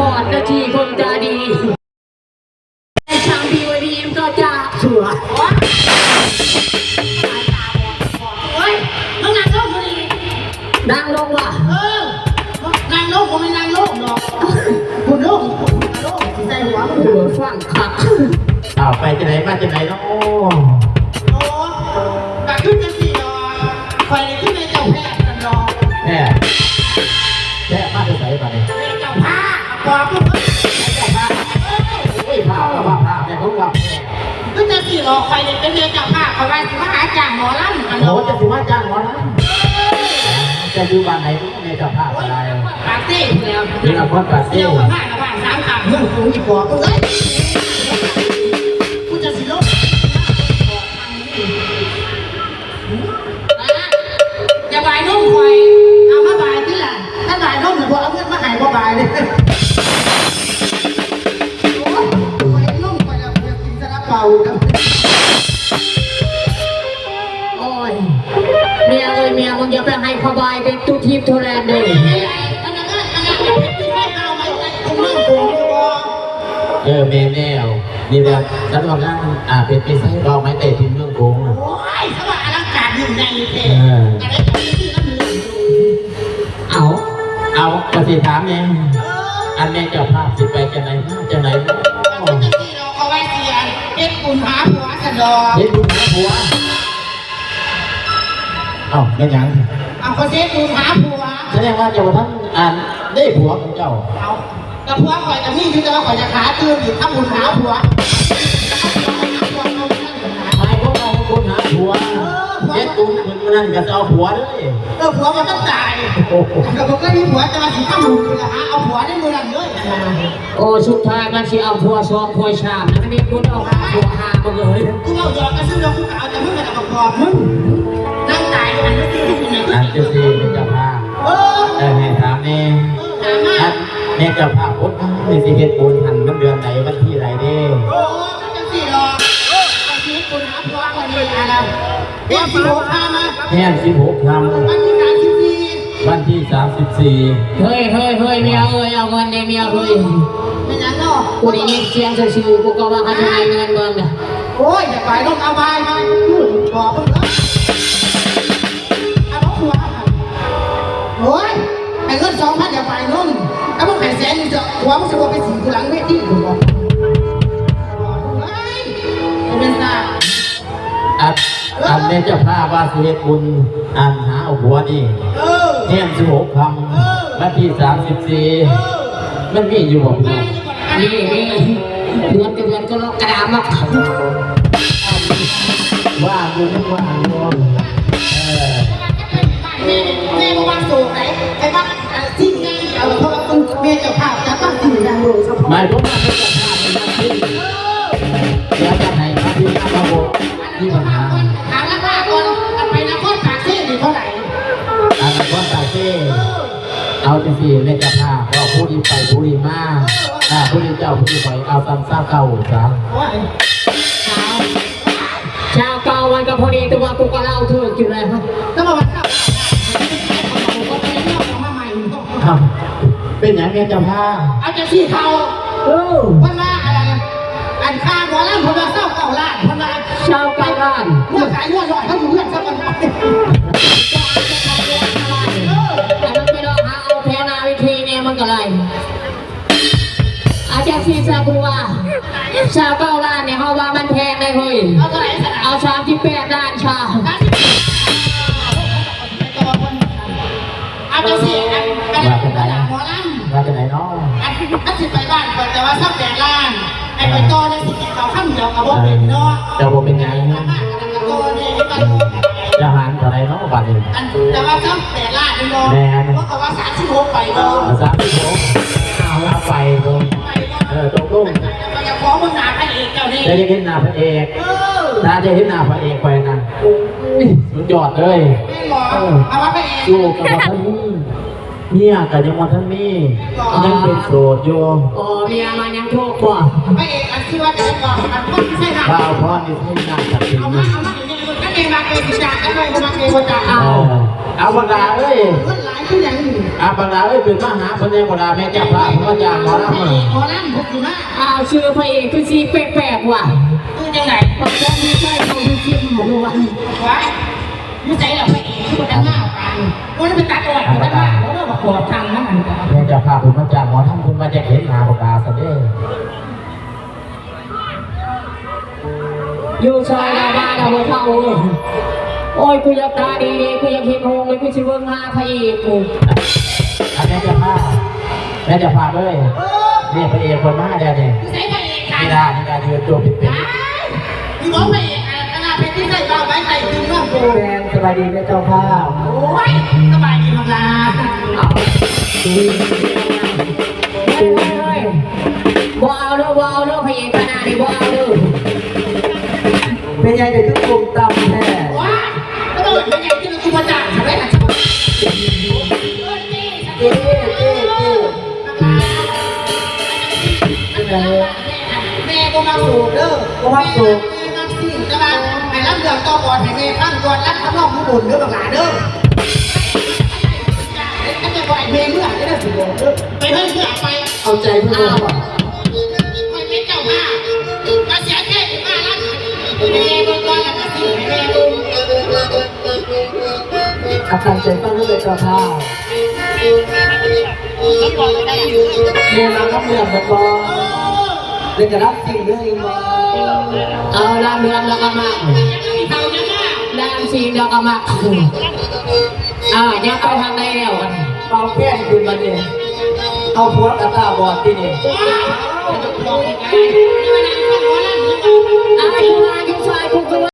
ก่อนนาทีคนตาดีไอ้ช่างพีวดีมก็จะชัวเฮ้ยมึงนั่งลงพอดีนั่งลงว่ะนั่งลงผมไม่นั่งลงหรอกคุณลงใส่หัวมึง ฟังขับไปจะไหนมาจะไหนเนาะโอ้กระขึ้นจะสี่ดอกคอยเลยขึ้นในเจ้าแพทย์กันดอกแม่มาจะใส่ไปในเจ้าผ้าบอกกูผ้าแม่เขาบอกขึ้นจะสี่ดอกคอยเลยเป็นเจ้าผ้าคอยไปสิมาหาจ่างหมอลำกันดอกจะสิว่าจ้างหมอนะจะดูบ้านไหนในเจ้าผ้าอะไรปาเต้แล้วนี่เราคนปาเต้เที่ยวกับผ้ากับผ้าสามขาเพื่อนกูอีกบอกกูเลยกูจะสิลบอย่าบายนุ่มคอยเอามาบายที่หลังถ้าบายนุ่มหรือว่าเอาเงินมาหายบ่บายเลยโอ้ยนุ่มคอยเราอยากกินซาลาเปาครับโอ้ยเมียเอ้ยเมียมึงอย่าไปให้ขบายเป็นตู้ทีมทุเรศเลยแม่แนวนี่แบบฉันบอกว่าเป็นไส้เราไม่เตะทีมเมืองกรุงโอ้ยสวัสดิ์อลังการยิ่งใหญ่เท่อะไรจะมีที่น้ำมือเอากระสีถามเองอันแม่เจ้าภาพสิไปจะไหนจะไหนจะที่เราเขาไว้เสียเอ็ดปุ่นหาผัวสะดอเอ็ดปุ่นหาผัวไม่ยังเขาเซ็ดปุ่นหาผัวแสดงว่าเจ้าท่านได้ผัวของเจ้าแต่ผัวคอยจะมีอยู่แต่ว่าคอยจะขาตื้นอยู่ถ้าปุ่นหาผัวไปพวกเราคนหาผัวเอ็ดปุ่นคนนั้นก็จะเอาผัวด้วยผัวมันต้องตายแต่ผมก็มีผัวแต่ว่าสิข้ามมือเลยฮะเอาผัวได้มือนั่นเลยโอ้สุดท้ายมันสิเอาผัวซองผัวชามนะนี่คุณเอาผัวหามาเลยกูเอาหยอกกันซึ่งเรากูเอาแต่มึงกับประกอบมึงนั่งตายอันนี้ที่คุณเนี่ยอันที่สี่เป็นเจ้าภาพให้ถามนี่แม่เจ้าภาพพุทธในสิเหตุบุญหันมันเดือนไหนวันที่ไรเด้โอ้จังสี่หรอกวันที่คุณหาผัววันนี้อะไรเดือน16มาแห่16ทำวันที่34เฮ้ยเมียเอ้ยเอาเงินในเมียเฮ้ยเป็นยังเนาะกูได้ยินเสียงซื่อๆกูก็ว่าเขาจะให้เงินเมืองเนี่ยโอ้ยอย่าไปต้องเอาไปมาบอกมึงเลยเอาผัวโอ้ยไอ้เงิน2,000อย่าไปนู่นถ้ามึงหายแสนมึงจะผัวมึงจะไปสีกูหลังเวทีกูบอกเฮ้ยเป็นซาอันแม่เจ้าภาพว่าสิเหตุบุญหาเอาผัวนี่แห่16คำวันที่34มันมีอยู่บ่พี่นี่เดือนก็ล็อกกระดาษมาว่าดูนึกว่าอ่านรวมแม่บอกว่าสูงไหนไอ้ว่าสิ่งนี้เพราะว่าคุณแม่เจ้าภาพจะต้องสื่อดังโดยเฉพาะหมายถึงว่าแม่เจ้าภาพเป็นที่เดี๋ยวจะให้พระพิฆาตโบที่ปัญหาถามแล้วว่าคนไปนครปากเซ่หรือเท่าไหร่นครปากเซ่เอาจริงๆแม่เจ้าภาพก็ผู้ดีไปผู้ดีมากผู้ดีเจ้าผู้ดีไปเอาตามซาเก่าจ้ะชาวเก่าวันก็พอดีแต่ว่ากูก็เล่าเธอกินอะไรครับก็มาวันเก่าเป็นอย่างแม่เจ้าภาพเอาจะชี้เขาวันละอะไรอันข้าวหัวล้านคนละเศร้าเก่าล้านคนละชาวเก่าล้านเมื่อขายหัวหน่อยเขาอยู่เรื่องสักวันไปมันไม่ต้องหาเอาแพ้นาวิธีเนี่ยมันก็ไรอาจารย์ซีซาบัวชาวเก่าล้านเนี่ยเขาว่ามันแพงเลยเฮ้ยเอา38 ล้านชาเอาจะเสียกันหัวล้านว่ากันไหนเนาะอันสิไปบ้านก่อนแต่ว่า38 ล้านไอ้ไปต่อเนี่ยสิเขาข้ามเดียวกับว่าเป็นเนาะจะบอกเป็นไงจะหันอะไรเนาะบัดนี้แต่ว่า38 ล้านเนาะเพราะว่า36ไปเนาะ36เอาไปตรงตรงจะฟ้องมึงหนาพระเอกเจ้านี่จะเห็นหน้าพระเอกถ้าจะเห็นหน้าพระเอกไปนะสุดยอดเลยเอาว่าพระเอกสู้กับท่านนี่เนี่ยกับยังวันท่านนี่ยังเป็นโสดโยเมียมันยังโชคกว่าพระเอกอันที่ว่าจะบอกอันพ่อที่ใช่ไหมข้าวพ่อนี่ใช่หน้าจับจริงเอามาอย่างนี้ก็เองมา ไปสิจ่ากันเลยมาเกวจ่า เอาบังดาเอ้ย เงินหลายขึ้นอย่างนี้ บังดาเอ้ยเป็นมหาพญาบังดาแม่เจ้าพระพระเจ้าหมอลำ พระเอกหมอลำผมอยู่นะ อ้าวชื่อพระเอกคือสีแปลกๆว่ะ คือจังไหน ตอนนี้ใช่เขาคือชิมหมดเลยว่ะ วะยุ่ใจเราพระเอกคือคนหน้ากันคนไปตัดออกคนหน้าแล้วเราบอกขอทางนั่น แม่เจ้าพระพระเจ้าหมอทำคุณมาจะเห็นหาบังดาซะเด้ อยู่ซอยดาบ้าดาวเท่าโอ้ยกูอยากตาดีกูอยากเห็นโฮงเลยกูชิเบิ้งหาพระเอกกู แม่เจ้าพระแม่เจ้าพระเอ้ยนี่พระเอกคนมาเดี๋ยวนี้ ยุ่ใจพระเอกกัน นี่ได้ยืนตัวปิด มีบอกพระเอกขนาดเป็นที่ใส่เบาไว้ใส่ถึงน้องโก แฟนสบายดีแม่เจ้าพระ โอ้ยสบายดีมากนะ บ่เอาเด้อบ่เอาเด้อพระเอกขนาดนี้บ่เอาเด้อ เป็นไงเด็กทุกกลุ่มต่ำแน่ ว้าแล้วก็เป็นอย่างที่เราคุยมาจากใช่ไหมล่ะใช่ไหมเจ๊แม่ก็มาสูบเด้อแม่มาสิ่งจะมาให้รับเดือดต่อก่อนให้แม่ฟังก่อนรับคำร้องผู้บุญเด้อบังหลาเด้อถ้าจะปล่อยแม่เมื่อจะได้สิบเด้อไปให้เมื่อไป เอาใจเพื่อนก่อน ไม่เป็นเจ้าภาพมาเสียแค่ถึง5 ล้านแม่เบิ่งก่อนแล้วก็สิให้แม่เบิ่ง อาการใจฟังก็เลยเจ้าพระเรียนมาครับเรียนแบบบอเรียนจะรับสิ่งเรื่องมา เอาลามเรืองแล้วก็มาลามสีแล้วก็มายังไปทางใดแล้วกัน เป่าแก้มคืนมาเนี่ยเอาพวกกระตาบอดที่นี่ อ้าวอยู่ชายผู้